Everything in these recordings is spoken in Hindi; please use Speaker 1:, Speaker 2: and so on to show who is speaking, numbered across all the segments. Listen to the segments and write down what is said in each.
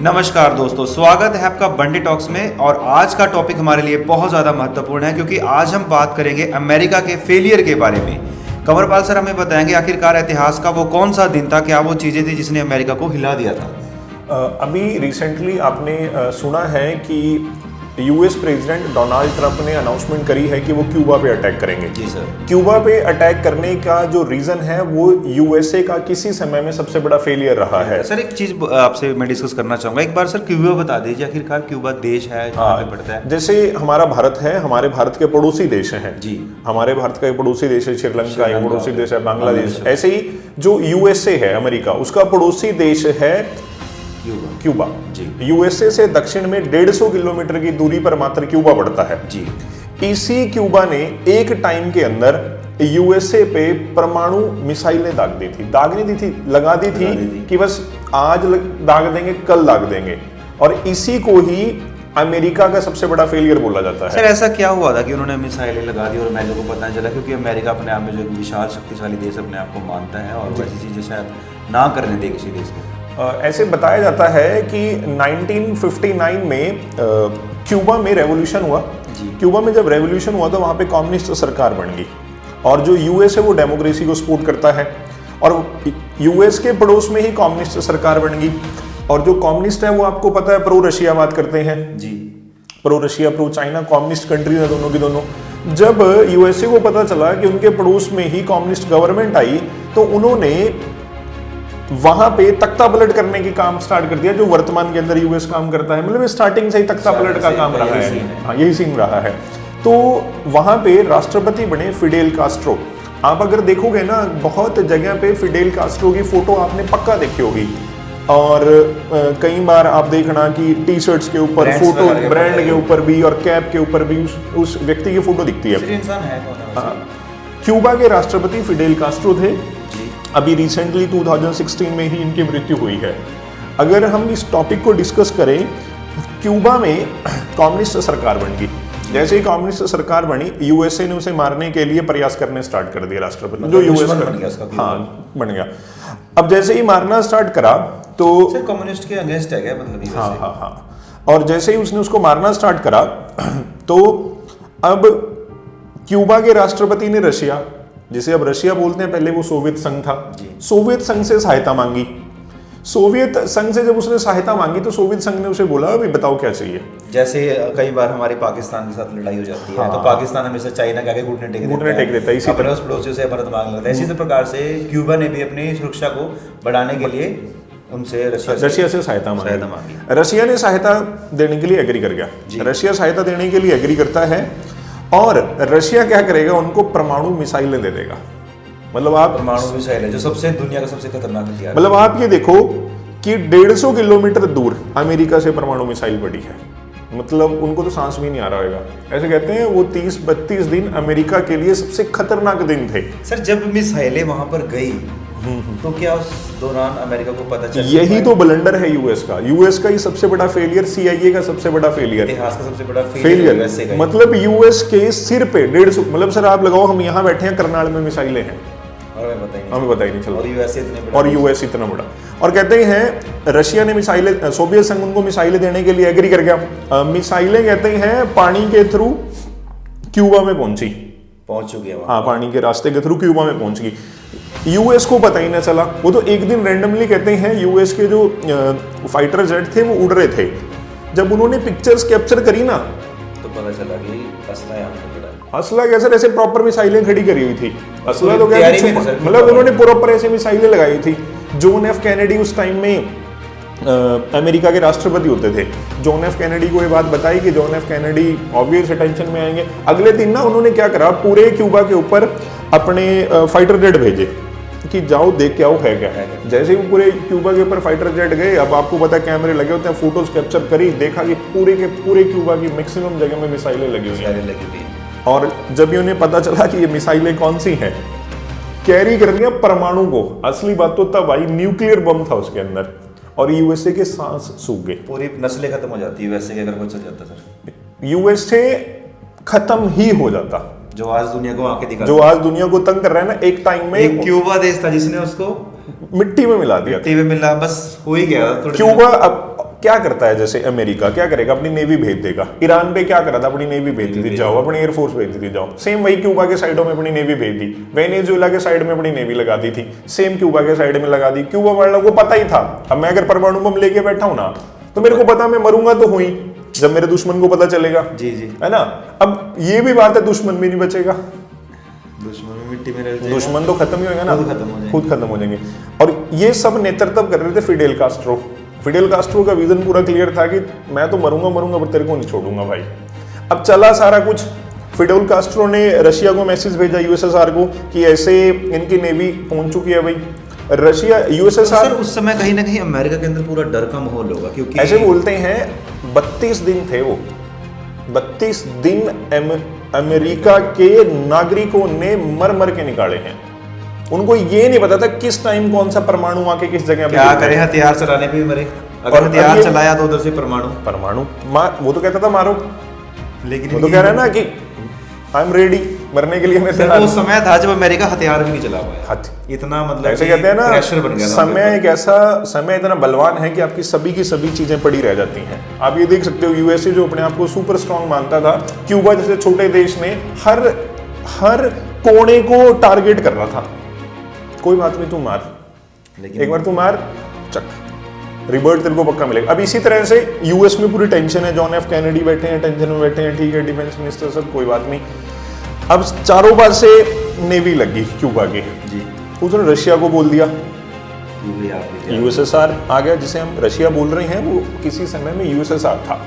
Speaker 1: नमस्कार दोस्तों, स्वागत है आपका बंडी टॉक्स में। और आज का टॉपिक हमारे लिए बहुत ज़्यादा महत्वपूर्ण है क्योंकि आज हम बात करेंगे अमेरिका के फेलियर के बारे में। कंवरपाल सर हमें बताएंगे आखिरकार इतिहास का वो कौन सा दिन था, क्या वो चीज़ें थी जिसने अमेरिका को हिला दिया था।
Speaker 2: अभी रिसेंटली आपने सुना है कि यूएस प्रेसिडेंट डोनाल्ड ट्रंप ने अनाउंसमेंट करी है कि वो क्यूबा पे अटैक करेंगे।
Speaker 1: जी सर।
Speaker 2: क्यूबा पे अटैक करने का जो रीजन है वो यूएसए का किसी समय में सबसे बड़ा फेलियर रहा है।
Speaker 1: सर एक चीज़ आपसे मैं डिस्कस करना चाहूँगा, एक बार सर क्यूबा बता दीजिए, आखिरकार क्यूबा देश है कहाँ पे पड़ता है।
Speaker 2: जैसे हमारा भारत है, हमारे भारत के पड़ोसी देश हैं
Speaker 1: जी।
Speaker 2: हमारे भारत का एक पड़ोसी देश है श्रीलंका, एक पड़ोसी देश है बांग्लादेश। ऐसे ही जो यूएसए है अमेरिका, उसका पड़ोसी देश है क्यूबा। जी। यूएसए से दक्षिण में 150 किलोमीटर की दूरी पर मात्र क्यूबा पड़ता है।
Speaker 1: जी।
Speaker 2: इसी क्यूबा ने एक टाइम के अंदर यूएसए पे परमाणु मिसाइलें दागनी दी थी, लगा दी थी कि बस आज दाग देंगे, कल दाग देंगे। और इसी को ही अमेरिका का सबसे बड़ा फेलियर बोला जाता है।
Speaker 1: सर ऐसा क्या हुआ था कि उन्होंने मिसाइलें लगा दी और अमेरिका को पता नहीं चला? क्योंकि अमेरिका अपने आप में जो एक विशाल शक्तिशाली देश अपने आप को मानता है और वैसी चीजें शायद ना करने दे किसी देश को।
Speaker 2: ऐसे बताया जाता है कि 1959 में क्यूबा में रेवोल्यूशन हुआ। क्यूबा में जब रेवोल्यूशन हुआ तो वहाँ पे कम्युनिस्ट सरकार बन गई और जो यूएस है वो डेमोक्रेसी को सपोर्ट करता है और यूएस के पड़ोस में ही कम्युनिस्ट सरकार बन गई। और जो कम्युनिस्ट है वो आपको पता है प्रो रशिया बात करते हैं।
Speaker 1: जी।
Speaker 2: Pro Russia pro China communist country है दोनों की दोनों। जब यूएसए को पता चला कि उनके पड़ोस में ही कम्युनिस्ट गवर्नमेंट आई तो उन्होंने वहां पे तख्ता पलट करने की काम स्टार्ट कर दिया, जो वर्तमान के अंदर यूएस काम करता है। मतलब स्टार्टिंग से ही तख्ता पलट का काम रहा है। हाँ, यही सीन रहा है। तो वहां पे राष्ट्रपति बने फिडेल कास्ट्रो। आप अगर देखोगे ना, बहुत जगह पे फिडेल कास्ट्रो की फोटो आपने पक्का देखी होगी। और कई बार आप देखना कि टी शर्ट्स के ऊपर फोटो, ब्रांड के ऊपर भी और कैप के ऊपर भी उस व्यक्ति की फोटो दिखती है। क्यूबा के राष्ट्रपति फिडेल कास्ट्रो थे। अभी रिसेंटली 2016 में ही इनकी मृत्यु हुई है। अगर हम इस टॉपिक को डिस्कस करें, क्यूबा में कम्युनिस्ट सरकार बन गई। जैसे ही कम्युनिस्ट सरकार बनी, यूएसए ने उसे मारने के लिए प्रयास करने स्टार्ट कर दिया राष्ट्रपति, जो यूएस बन गया। हाँ, बन गया। अब जैसे ही मारना स्टार्ट करा तो
Speaker 1: कम्युनिस्ट के अगेंस्ट है क्या मतलब?
Speaker 2: हाँ। और जैसे ही उसने उसको मारना स्टार्ट करा तो अब क्यूबा के राष्ट्रपति ने रशिया, जिसे अब रशिया बोलते हैं, पहले वो सोवियत संघ था, सोवियत संघ से सहायता मांगी। सोवियत संघ से जब उसने सहायता मांगी तो सोवियत संघ ने उसे बोला अभी बताओ क्या चाहिए।
Speaker 1: जैसे कई बार हमारे पाकिस्तान के साथ लड़ाई हो जाती है। हाँ। तो पाकिस्तान हमेशा चाइना के आगे घुटने टेक देता है, अपने उस पड़ोसियों से मदद मांग लेता है। इसी प्रकार से क्यूबा ने भी अपनी सुरक्षा को बढ़ाने के लिए उनसे रशिया से सहायता मांगी।
Speaker 2: रशिया ने सहायता देने के लिए एग्री कर गया। रशिया सहायता देने के लिए एग्री करता है और रशिया क्या करेगा, उनको परमाणु मिसाइलें दे देगा। मतलब आप
Speaker 1: परमाणु मिसाइल है जो सबसे दुनिया का सबसे खतरनाक हथियार।
Speaker 2: मतलब आप ये देखो कि 150 किलोमीटर दूर अमेरिका से परमाणु मिसाइल पड़ी है। मतलब उनको तो सांस भी नहीं आ रहा होगा। ऐसे कहते हैं वो 30-32 दिन अमेरिका के लिए सबसे खतरनाक दिन थे।
Speaker 1: सर जब मिसाइलें वहां पर गई तो क्या उस दौरान अमेरिका को पता चला?
Speaker 2: यही तो ब्लंडर है यूएस का। यूएस का ही सबसे बड़ा फेलियर, सीआईए का सबसे बड़ा फेलियर,
Speaker 1: इतिहास का सबसे बड़ा फेलियर।
Speaker 2: मतलब यूएस के सिर पे 150, मतलब सर आप लगाओ हम यहाँ बैठे हैं, करनाल में मिसाइलें हैं हमें पता ही नहीं चला। और यूएस इतना बड़ा। और कहते हैं रशिया ने मिसाइलें, सोवियत संघ उनको मिसाइलें देने के लिए एग्री कर गया। मिसाइलें कहते हैं पानी के थ्रू क्यूबा में पहुंच चुकी है। हाँ, पानी के रास्ते के थ्रू क्यूबा में पहुंच गई। यूएस को पता ही ना चला। वो तो एक दिन रैंडमली कहते हैं यूएस के जो फाइटर जेट थे वो उड़ रहे थे। जब उन्होंने पिक्चर्स कैप्चर करी ना
Speaker 1: तो पता चला कि असला यहाँ पे पड़ा है।
Speaker 2: असला कैसे? ऐसे प्रॉपर मिसाइलें खड़ी करी हुई थी। असला तो क्या, मतलब उन्होंने प्रॉपर ऐसे मिसाइलें लगाई थी। जॉन एफ कैनेडी उस टाइम में अमेरिका के राष्ट्रपति होते थे। जॉन एफ कैनेडी को ये बात बताई कि John F Kennedy obvious tension में आएंगे। अगले दिन ना उन्होंने क्या करा, पूरे क्यूबा के ऊपर अपने फाइटर जेट भेजे कि जाओ देख के आओ है क्या है। जैसे ही पूरे क्यूबा के ऊपर फाइटर जेट गए, अब आपको पता है कैमरे लगे होते हैं, फोटोज कैप्चर करी, देखा कि पूरे के पूरे क्यूबा की मैक्सिमम जगह में मिसाइलें लगी हुई हैं। और जब भी उन्हें पता चला कि ये मिसाइलें कौन सी हैं, कैरी कर लिया परमाणु को। असली बात तो तब आई, न्यूक्लियर बम था उसके अंदर और यूएसए के सांस सूख गए,
Speaker 1: पूरी नस्लें खत्म हो जाती है वैसे कि अगर कुछ हो जाता सर।
Speaker 2: यूएसए खत्म ही हो जाता।
Speaker 1: जो आज दुनिया को आके दिखा,
Speaker 2: जो आज दुनिया को तंग कर रहा है ना, एक टाइम में
Speaker 1: एक क्यूबा देश था जिसने उसको
Speaker 2: मिट्टी में मिला दिया,
Speaker 1: मिट्टी में मिला, बस हो ही गया।
Speaker 2: क्यूबा अब क्या करता है, जैसे अमेरिका क्या करेगा, अपनी नेवी भेज देगा। ईरान पे क्या करा था, अपनी नेवी भेज दी थी, जाओ अपनी एयरफोर्स भेज दी थी, जाओ। सेम वही क्यूबा के साइडों में अपनी नेवी भेज दी, वेनेजुएला के साइड में अपनी नेवी लगा दी थी, सेम क्यूबा के साइड में लगा दी। क्यूबा वालों को पता ही था, अब मैं अगर परमाणु बम लेके बैठा हूं ना, तो मेरे को पता मैं मरूंगा तो हुई, जब मेरे दुश्मन को पता चलेगा,
Speaker 1: जी जी,
Speaker 2: है ना। अब ये भी बात है, दुश्मन भी नहीं बचेगा,
Speaker 1: दुश्मन भी मिट्टी में रह जाएगा,
Speaker 2: दुश्मन तो खत्म ही होगा ना,
Speaker 1: खुद खत्म हो
Speaker 2: जाएंगे। और ये सब नेतृत्व कर रहे थे फिडेल कास्ट्रो। फिडेल कास्ट्रो का विजन पूरा क्लियर था कि मैं तो मरूंगा पर तेरे को नहीं छोड़ूंगा भाई। अब चला सारा कुछ, फिडेल कास्ट्रो ने रशिया को मैसेज भेजा, यूएसएसआर को, कि ऐसे इनकी नेवी पहुंच चुकी है भाई। रशिया यूएसएसआर,
Speaker 1: उस समय कहीं ना कहीं अमेरिका के अंदर पूरा डर का माहौल होगा, क्योंकि
Speaker 2: ऐसे बोलते हैं 32 दिन थे वो, 32 दिन अमेरिका के नागरिकों ने मर के निकाले हैं। उनको ये नहीं पता था किस टाइम कौन सा परमाणु आके किस जगह पे
Speaker 1: क्या करे, हथियार चलाने पे भी मरे, अगर हथियार चलाया तो उधर से परमाणु
Speaker 2: वो तो कहता था मारो,
Speaker 1: लेकिन
Speaker 2: वो तो कह रहा है ना कि आई एम रेडी, मरने के लिए मैं तैयार।
Speaker 1: वो समय था जब अमेरिका हथियार भी नहीं चला पाया, इतना मतलब
Speaker 2: ऐसे कहते हैं ना,
Speaker 1: प्रेशर बन गया था।
Speaker 2: समय एक ऐसा समय इतना बलवान है कि आपकी सभी की सभी चीजें पड़ी रह जाती हैं। आप ये देख सकते हो, यूएसए जो अपने आप को सुपर स्ट्रांग मानता था, क्यूबा जैसे छोटे देश ने हर कोने को टारगेट कर रहा था। कोई बात नहीं, तू मार, लेकिन एक बार तू मार, चक, रिबर्ट तेरे को पक्का मिलेगा। अब इसी तरह से यूएस में पूरी टेंशन है, जॉन एफ कैनेडी बैठे हैं टेंशन में बैठे हैं, ठीक है, डिफेंस मिनिस्टर सब, कोई बात नहीं। अब चारों पास से नेवी लगी क्यूबा की जी, उसने रशिया को बोल दिया, यूएसएसआर आ गया। जिसे हम रशिया बोल रहे हैं वो किसी समय में यूएसएसआर था,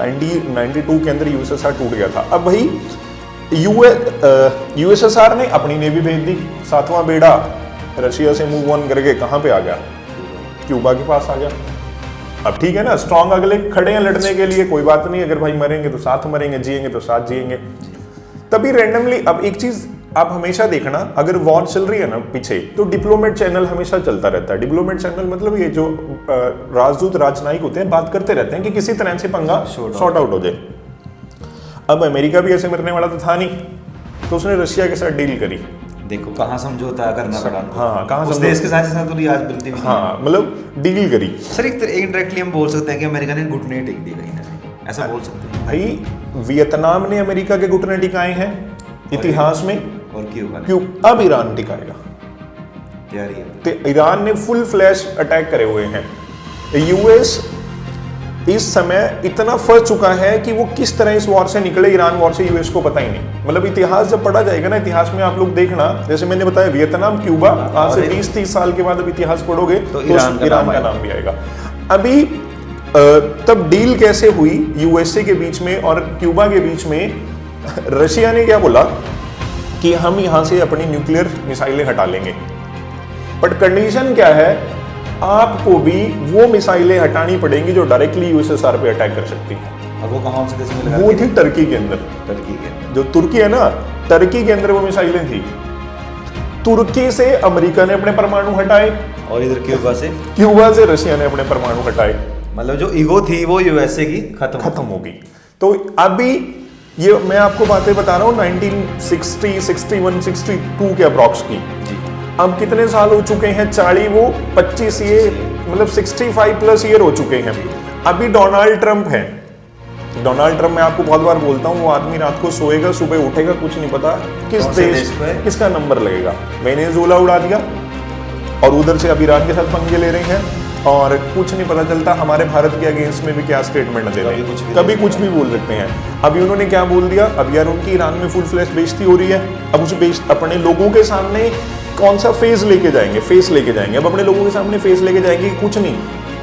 Speaker 2: 1992 के अंदर यूएसएसआर टूट गया था। अब वही यूएसएसआर ने अपनी नेवी भेज दी, 7वां बेड़ा रशिया से मूव ऑन करके कहां पे आ गया, क्यूबा के पास आ गया। अब ठीक है ना, स्ट्रांग अगले खड़े हैं लड़ने के लिए, कोई बात नहीं, अगर भाई मरेंगे तो साथ मरेंगे, जिएंगे तो साथ जिएंगे। तभी रैंडमली, अब एक चीज आप हमेशा देखना, अगर वॉर चल रही है ना पीछे, तो डिप्लोमेट चैनल हमेशा चलता रहता है। डिप्लोमेट चैनल मतलब ये जो राजदूत राजनयिक होते हैं, बात करते रहते हैं कि किसी तरह से पंगा सॉर्ट आउट हो जाए। अब अमेरिका भी ऐसे मरने वाला तो था नहीं, तो उसने रशिया के साथ डील करी।
Speaker 1: देखो कहाँ समझौता करना पड़ा,
Speaker 2: हाँ, कहाँ
Speaker 1: उस देश के साथ तो आज बिल्कुल भी,
Speaker 2: हाँ, मतलब डील करी।
Speaker 1: सर एक इनडायरेक्टली हम बोल सकते हैं कि अमेरिका ने घुटने टेक दिए कहीं ना कहीं, ऐसा बोल सकते हैं।
Speaker 2: भाई वियतनाम ने अमेरिका के घुटने टिकाए हैं इतिहास में,
Speaker 1: और
Speaker 2: क्यों अब ईरान टिकाएगा,
Speaker 1: तैयारी है।
Speaker 2: तो ईरान ने फुल फ्लैश अटैक करे हुए हैं। यूएस इस समय इतना फंस चुका है कि वो किस तरह इस वॉर से निकले, ईरान वॉर से, यूएस को पता ही नहीं। मतलब इतिहास जब पढ़ा जाएगा ना, इतिहास में आप लोग देखना, जैसे मैंने बताया वियतनाम, क्यूबा, आज से 20-30 साल के बाद अब इतिहास पढ़ोगे तो ईरान का नाम भी आएगा। अभी तब डील कैसे हुई यूएसए के बीच में और क्यूबा के बीच में, रशिया ने क्या बोला कि हम यहां से अपनी न्यूक्लियर मिसाइलें हटा लेंगे, बट कंडीशन क्या है, आपको भी वो मिसाइलें हटानी पड़ेंगी जो डायरेक्टली यूएसएसआर पे अटैक कर सकती हैं।
Speaker 1: अब वो कहाँ से देश में लगा,
Speaker 2: वो थी टर्की के अंदर, जो तुर्की है ना, टर्की के अंदर वो मिसाइलें थी। तुर्की से अमेरिका ने अपने परमाणु हटाए,
Speaker 1: और इधर
Speaker 2: क्यूबा से रशिया ने अपने परमाणु हटाए।
Speaker 1: मतलब जो ईगो थी वो यूएसए की खत्म
Speaker 2: हो गई। तो अभी ये मैं आपको बातें बता रहा हूँ 1960, 61, 62 के अप्रॉक्स की। अब कितने साल हो चुके हैं, 40 वो 25 ये, मतलब 65 प्लस ईयर हो चुके हैं। अभी डोनाल्ड ट्रंप है, डोनाल्ड ट्रंप, मैं आपको बहुत बार बोलता हूँ, वो आदमी रात को सोएगा, सुबह उठेगा, कुछ नहीं पता किस देश किसका नंबर लगेगा। वेनेजुएला उड़ा दिया, और उधर से अब ईरान के साथ पंगे ले रहे हैं, और कुछ नहीं पता चलता हमारे भारत के अगेंस्ट में भी क्या स्टेटमेंट दे रहे हैं, कभी कुछ भी बोल सकते हैं। अभी उन्होंने क्या बोल दिया, अब यार उनकी ईरान में फुल फ्लैश बेइज्जती हो रही है, अब उस अपने लोगों के सामने कौन सा फेस लेके जाएंगे, अब अपने लोगों के सामने फेस लेके जाएंगे। कुछ नहीं,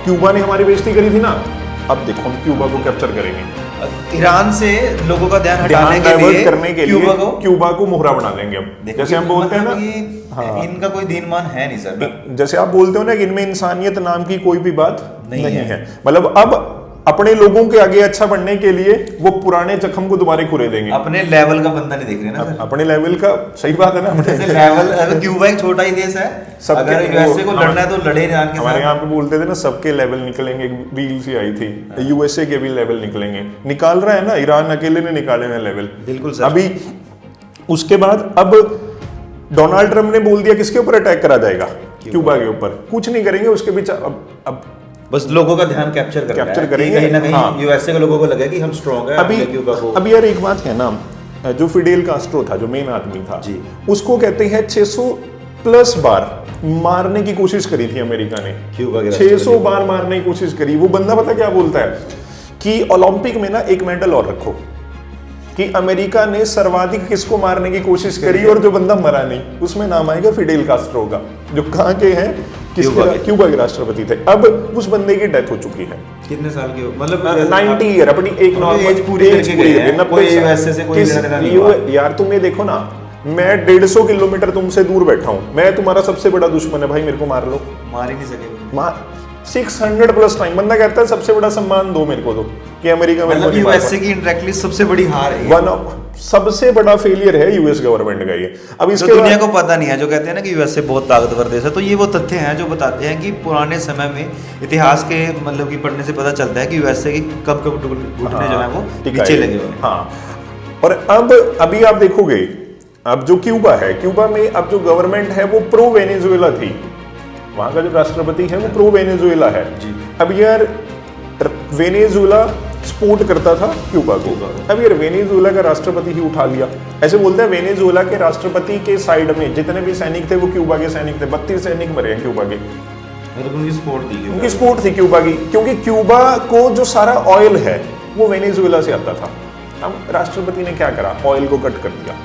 Speaker 2: क्यूबा ने हमारी बेइज्जती करी थी ना, अब देखो हम क्यूबा को कैप्चर करेंगे,
Speaker 1: ईरान से लोगों का ध्यान
Speaker 2: करने के लिए क्यूबा को मोहरा बना देंगे। अब जैसे हम बोलते हैं ना,
Speaker 1: हाँ, इनका कोई दीनमान है नहीं सर,
Speaker 2: जैसे आप बोलते हो ना कि इनमें इंसानियत नाम की कोई भी बात नहीं है। मतलब अब अपने लोगों के आगे अच्छा बनने के लिए वो पुराने जख्म को दोबारा खुरे देंगे।
Speaker 1: अपने लेवल का बंदा नहीं देख रहे ना सर,
Speaker 2: अपने लेवल का, सही बात है ना,
Speaker 1: अपने लेवल। अगर क्यूबा एक छोटा ही देश है, अगर यूएसए को लड़ना है तो लड़े ईरान के साथ।
Speaker 2: हमारे यहाँ पे बोलते थे ना, सबके लेवल निकलेंगे, रील सी आई थी, यूएसए के भी लेवल निकलेंगे, निकाल रहा है ना, ईरान अकेले ने निकाले हैं लेवल।
Speaker 1: बिल्कुल सर।
Speaker 2: अभी उसके बाद अब डोनाल्ड ट्रंप ने बोल दिया किसके ऊपर अटैक करा जाएगा, क्यूबा के ऊपर। कुछ नहीं करेंगे, उसके बीच अब
Speaker 1: बस लोगों का ध्यान कैप्चर
Speaker 2: करेंगे।
Speaker 1: कहीं ना कहीं
Speaker 2: हाँ।
Speaker 1: यूएसए के लोगों को लगे कि हम स्ट्रांग है
Speaker 2: अभी यार एक बात है ना, जो फिडेल कास्ट्रो था, जो मेन आदमी था
Speaker 1: जी,
Speaker 2: उसको कहते हैं 600 प्लस बार मारने की कोशिश करी थी अमेरिका ने,
Speaker 1: क्यूबा के
Speaker 2: 600 बार मारने की कोशिश करी। वो बंदा पता क्या बोलता है कि ओलंपिक में ना एक मेडल और रखो, कि अमेरिका ने सर्वाधिक किसको मारने की कोशिश करी और जो बंदा मरा नहीं, उसमें नाम आएगा फिडेल कास्ट्रो का, जो कहाँ के हैं, क्यूबा के राष्ट्रपति थे। अब उस बंदे की डेथ हो चुकी है।
Speaker 1: कितने साल की मतलब
Speaker 2: 90 ईयर, अपनी एक नॉर्मल
Speaker 1: एज पूरी करके गए हैं, कोई वैसे से कोई लेना देना नहीं हुआ।
Speaker 2: यार तुम ये देखो ना, मैं 150 किलोमीटर तुमसे दूर बैठा हूं, मैं तुम्हारा सबसे बड़ा दुश्मन है भाई, मेरे को मार लो।
Speaker 1: मार ही नहीं सके।
Speaker 2: 600 प्लस टाइम बंदा कहता है सबसे बड़ा सम्मान दो मेरे को, दो कि अमेरिका में
Speaker 1: मतलब यूएसए की इंडायरेक्टली सबसे बड़ी हार है,
Speaker 2: वन ऑफ सबसे बड़ा फेलियर है यूएस गवर्नमेंट का ये। अब इसके
Speaker 1: दुनिया को पता नहीं है, जो कहते हैं ना कि यूएसए बहुत ताकतवर देश है, तो ये वो तथ्य हैं जो बताते हैं कि पुराने समय में इतिहास के मतलब कि पढ़ने से पता चलता है कि यूएसए की कब कब घुटने जो है वो नीचे लगे हुए हैं।
Speaker 2: हाँ, और अब अभी आप देखोगे, अब जो क्यूबा है, क्यूबा में अब जो गवर्नमेंट है वो प्रो वेनेजुएला थी, वहां का जो राष्ट्रपति है वो प्रो वेनेजुएला है
Speaker 1: जी।
Speaker 2: अब यार वेनेजुएला सपोर्ट करता था क्यूबा को, अब यार वेनेजुएला का राष्ट्रपति ही उठा लिया। ऐसे बोलते हैं वेनेजुएला के राष्ट्रपति के साइड में जितने भी सैनिक थे वो क्यूबा के सैनिक थे, 32 सैनिक मरे हैं क्यूबा के।
Speaker 1: मतलब उनकी
Speaker 2: सपोर्ट थी क्यूबा की, क्योंकि क्यूबा को जो सारा ऑयल है वो वेनेजुएला से आता था। अब राष्ट्रपति ने क्या करा, ऑयल को कट कर दिया,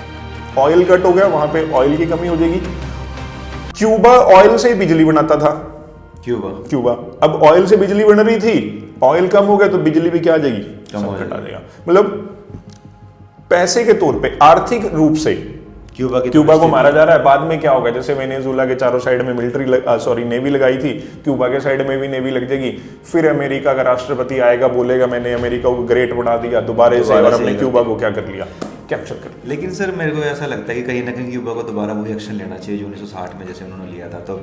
Speaker 2: ऑयल कट हो गया, वहां पे ऑयल की कमी हो जाएगी। क्यूबा ऑयल से बिजली बनाता था, क्यूबा अब ऑयल से बिजली बन रही थी, ऑयल कम हो गया तो बिजली भी क्या आ जाएगी, संकट आ जाएगा। मतलब पैसे के तौर पे आर्थिक रूप से क्यूबा को मारा जा रहा है। बाद में क्या होगा, जैसे वेनेजुएला के चारों साइड में नेवी लगाई थी, क्यूबा के साइड में भी नेवी लग जाएगी, फिर अमेरिका का राष्ट्रपति आएगा, बोलेगा मैंने अमेरिका को ग्रेट बना दिया दोबारा से, और हमने क्यूबा को क्या कर लिया, कैप्चर कर लिया।
Speaker 1: लेकिन सर मेरे को ऐसा लगता है कि कहीं ना कहीं क्यूबा को दोबारा वही एक्शन लेना चाहिए जो 1960 में जैसे उन्होंने लिया था, तो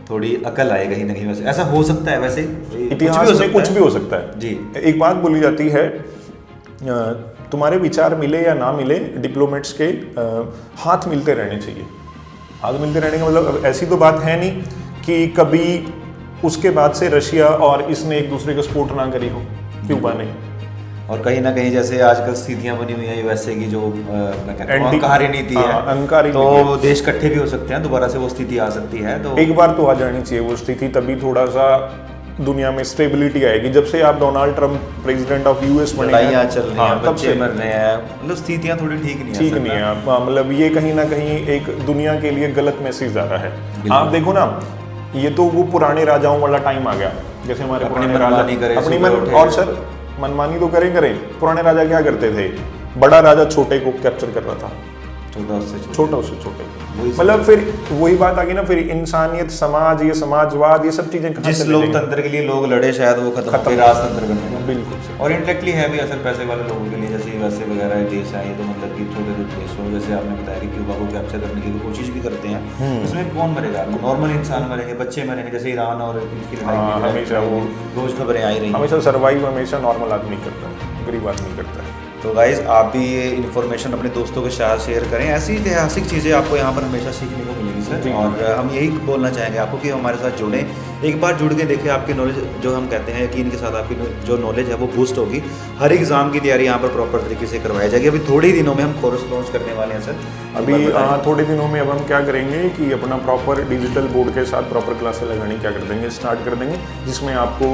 Speaker 1: थोड़ी अकल आए कहीं ना कहीं। वैसे ऐसा हो सकता है, वैसे
Speaker 2: इतिहास में कुछ भी हो सकता है
Speaker 1: जी।
Speaker 2: एक बात बोली जाती है, तुम्हारे विचार मिले या ना मिले, डिप्लोमेट्स के हाथ मिलते रहने चाहिए। हाथ मिलते रहने का मतलब ऐसी तो बात है नहीं कि कभी उसके बाद से रशिया और इसने एक दूसरे को सपोर्ट ना करी हो, क्यूबा ने।
Speaker 1: और कहीं ना कहीं जैसे आजकल स्थितियां बनी हुई हैं यूएसए की, जो अंकारी नीति है, तो देश इकट्ठे भी हो सकते हैं, दोबारा से वो स्थिति आ सकती है। तो
Speaker 2: एक बार तो आ जानी चाहिए वो स्थिति, तभी थोड़ा सा दुनिया में स्टेबिलिटी आएगी। जब से आप Donald Trump president of US बने,
Speaker 1: लड़ाइयां चल रही हैं, बच्चे मर रहे हैं, मतलब स्थितियां थोड़ी ठीक नहीं
Speaker 2: है। मतलब ये कहीं ना कहीं एक दुनिया के लिए गलत मैसेज आ रहा है। आप देखो ना, ये तो वो पुराने राजाओं वाला टाइम आ गया, जैसे हमारे पुराने राजा अपनी और सर मनमानी तो करें। पुराने राजा क्या करते थे, बड़ा राजा छोटे को कैप्चर कर रहा था, छोटा उससे छोटे। मतलब फिर वही बात आ गई ना, फिर इंसानियत, समाज, ये समाजवाद, ये सब चीजें
Speaker 1: जिस लोकतंत्र के लिए लोग लड़े शायद वो खत्म राजतंत्र बनेगा।
Speaker 2: बिल्कुल।
Speaker 1: और इंटरेक्टली है भी असर पैसे वाले लोगों के लिए, जैसे यूएसए वगैरह देश है, ये तो मतलब कि छोटे देशों, जैसे आपने बताया कि क्यूबा को कैप्चर करने की कोशिश भी करते हैं, उसमें कौन मरेगा, नॉर्मल इंसान मरेंगे, बच्चे मरेंगे, जैसे ईरान और इसकी लड़ाई
Speaker 2: हमेशा वो
Speaker 1: रोज खबरें आई रही,
Speaker 2: हमेशा सर्वाइव हमेशा नॉर्मल आदमी करता है, गरीब आदमी करता है।
Speaker 1: तो गाइज आप भी ये इन्फॉर्मेशन अपने दोस्तों के साथ शेयर करें, ऐसी ऐतिहासिक चीज़ें आपको यहाँ पर हमेशा सीखने को मिलेगी सर। और हम यही बोलना चाहेंगे आपको कि हमारे साथ जुड़ें, एक बार जुड़ के देखिए, आपकी नॉलेज जो हम कहते हैं यकीन के साथ आपकी जो नॉलेज है वो बूस्ट होगी। हर एग्जाम की तैयारी यहाँ पर प्रॉपर तरीके से करवाई जाएगी। अभी थोड़े ही दिनों में हम कोर्स लॉन्च करने वाले हैं सर।
Speaker 2: अभी थोड़े दिनों में अब हम क्या करेंगे कि अपना प्रॉपर डिजिटल बोर्ड के साथ प्रॉपर क्लासेस लगानी क्या कर देंगे, स्टार्ट कर देंगे, जिसमें आपको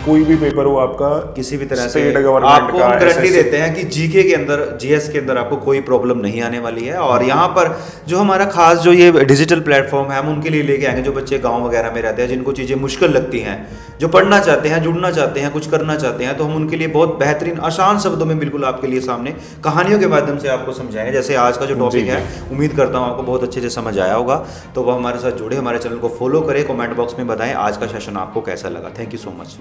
Speaker 2: कोई भी पेपर हो आपका
Speaker 1: किसी भी तरह से आपको हम गारंटी देते हैं कि जीके के अंदर, जीएस के अंदर आपको कोई प्रॉब्लम नहीं आने वाली है। और यहाँ पर जो हमारा खास जो ये डिजिटल प्लेटफॉर्म है, हम उनके लिए लेके आएंगे जो बच्चे गांव वगैरह में रहते हैं, जिनको चीज़ें मुश्किल लगती हैं, जो पढ़ना चाहते हैं, जुड़ना चाहते हैं, कुछ करना चाहते हैं, तो हम उनके लिए बहुत बेहतरीन आसान शब्दों में बिल्कुल आपके लिए सामने कहानियों के माध्यम से आपको समझाएंगे। जैसे आज का जो टॉपिक है, उम्मीद करता हूँ आपको बहुत अच्छे से समझ आया होगा। तो वह हमारे साथ जुड़े, हमारे चैनल को फॉलो करें, कमेंट बॉक्स में बताएं आज का सेशन आपको कैसा लगा। Thank you so much.